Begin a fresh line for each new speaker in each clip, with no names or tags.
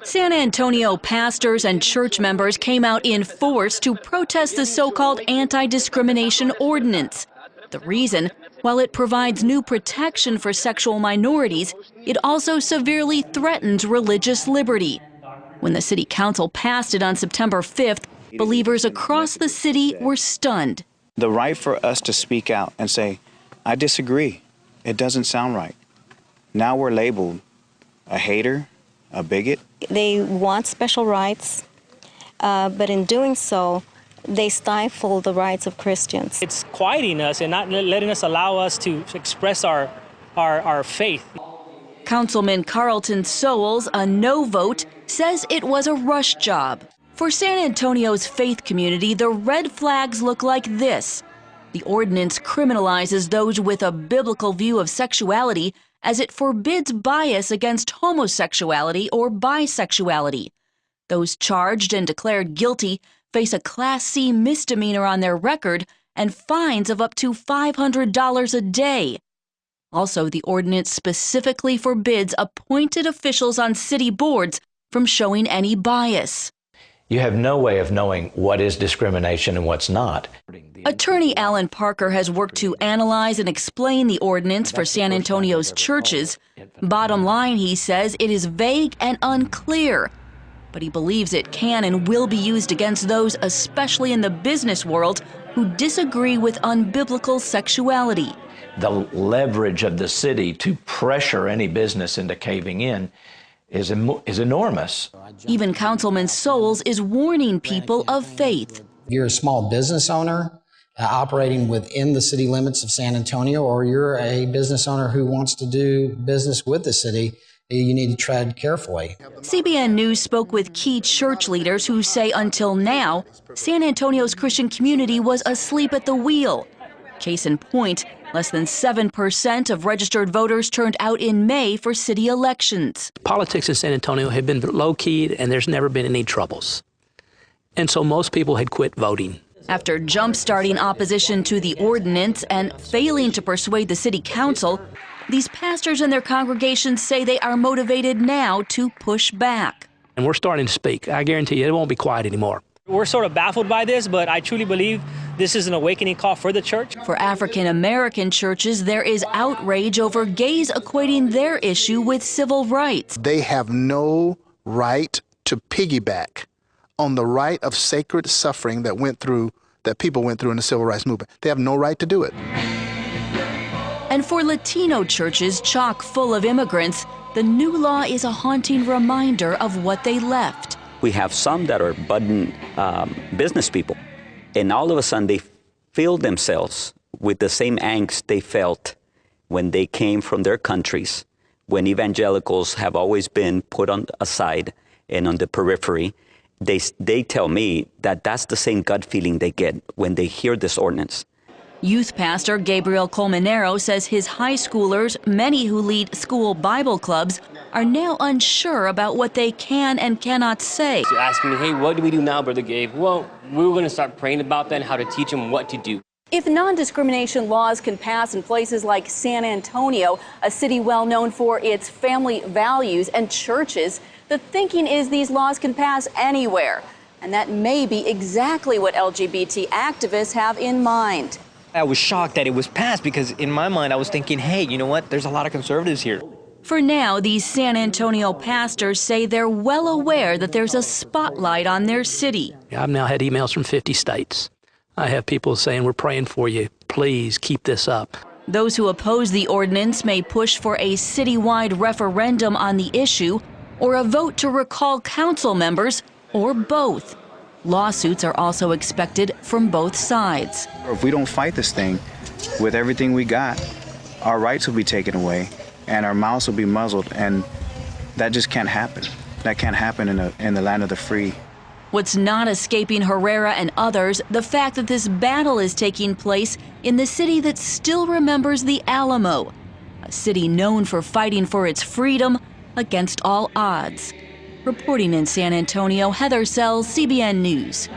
San Antonio pastors and church members came out in force to protest the so-called anti-discrimination ordinance. The reason, while it provides new protection for sexual minorities, it also severely threatens religious liberty. When the city council passed it on September 5th, believers across the city were stunned.
The right for us to speak out and say, I disagree, it doesn't sound right. Now we're labeled a hater, a bigot.
They want special rights, but in doing so, they stifle the rights of Christians.
It's quieting us and not letting us allow us to express our faith.
Councilman Carlton Sowles, a no vote, says it was a rush job. For San Antonio's faith community, the red flags look like this. The ordinance criminalizes those with a biblical view of sexuality, as it forbids bias against homosexuality or bisexuality. Those charged and declared guilty face a Class C misdemeanor on their record and fines of up to $500 a day. Also, the ordinance specifically forbids appointed officials on city boards from showing any bias.
You have no way of knowing what is discrimination and what's not.
Attorney Alan Parker has worked to analyze and explain the ordinance for San Antonio's churches. Bottom line, he says, it is vague and unclear, but he believes it can and will be used against those, especially in the business world, who disagree with unbiblical sexuality.
The leverage of the city to pressure any business into caving in is enormous.
Even Councilman Sowles is warning people of faith.
You're a small business owner operating within the city limits of San Antonio, or you're a business owner who wants to do business with the city, you need to tread carefully.
CBN News spoke with key church leaders who say until now, San Antonio's Christian community was asleep at the wheel. Case in point, less than 7% of registered voters turned out in May for city elections.
Politics in San Antonio have been low-keyed, and there's never been any troubles. And so most people had quit voting.
After jump-starting opposition to the ordinance and failing to persuade the city council, these pastors and their congregations say they are motivated now to push back.
And we're starting to speak. I guarantee you it won't be quiet anymore. We're sort of baffled by this, but I truly believe this is an awakening call for the church.
For African American churches, there is outrage over gays equating their issue with civil rights.
They have no right to piggyback on the right of sacred suffering that people went through in the civil rights movement. They have no right to do it.
And for Latino churches chock full of immigrants, the new law is a haunting reminder of what they left.
We have some that are budding business people, and all of a sudden they feel themselves with the same angst they felt when they came from their countries, when evangelicals have always been put on aside and on the periphery. They tell me that that's the same gut feeling they get when they hear this ordinance.
Youth pastor Gabriel Colmenero says his high schoolers, many who lead school Bible clubs, are now unsure about what they can and cannot say.
They're asking me, hey, what do we do now, Brother Gabe? Well, we were going to start praying about that and how to teach them what to do.
If non-discrimination laws can pass in places like San Antonio, a city well known for its family values and churches, the thinking is these laws can pass anywhere. And that may be exactly what LGBT activists have in mind.
I was shocked that it was passed because in my mind I was thinking, hey, you know what, there's a lot of conservatives here.
For now, these San Antonio pastors say they're well aware that there's a spotlight on their city.
I've now had emails from 50 states. I have people saying, we're praying for you. Please keep this up.
Those who oppose the ordinance may push for a citywide referendum on the issue or a vote to recall council members, or both. Lawsuits are also expected from both sides.
If we don't fight this thing with everything we got, our rights will be taken away and our mouths will be muzzled, and that just can't happen. That can't happen in the land of the free.
What's not escaping Herrera and others, the fact that this battle is taking place in the city that still remembers the Alamo, a city known for fighting for its freedom against all odds. Reporting in San Antonio, Heather Sells, CBN News.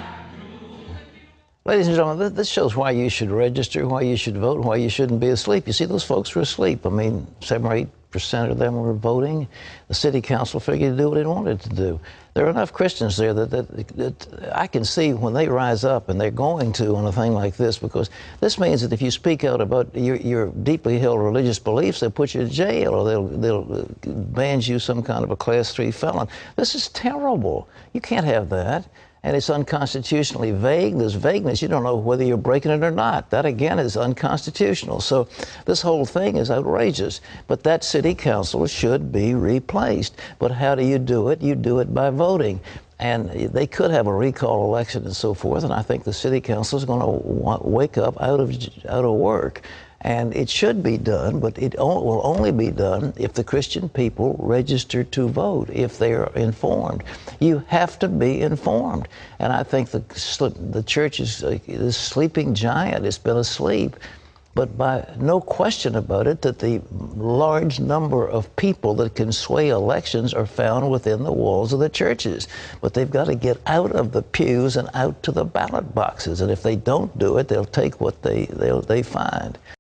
Ladies and gentlemen, this shows why you should register, why you should vote, why you shouldn't be asleep. You see, those folks were asleep. I mean, 7 or 8 percent of them were voting. The city council figured to do what it wanted to do. There are enough Christians there that I can see when they rise up, and they're going to on a thing like this, because this means that if you speak out about your deeply held religious beliefs, they'll put you in jail, or they'll ban you some kind of a Class 3 felon. This is terrible. You can't have that. And it's unconstitutionally vague. There's vagueness. You don't know whether you're breaking it or not. That, again, is unconstitutional. So this whole thing is outrageous. But that city council should be replaced. But how do you do it? You do it by voting. And they could have a recall election and so forth, and I think the city council is going to wake up out of work. And it should be done, but it will only be done if the Christian people register to vote, if they are informed. You have to be informed. And I think the church is this sleeping giant. It's been asleep. But by no question about it, that the large number of people that can sway elections are found within the walls of the churches. But they've got to get out of the pews and out to the ballot boxes. And if they don't do it, they'll take what they find.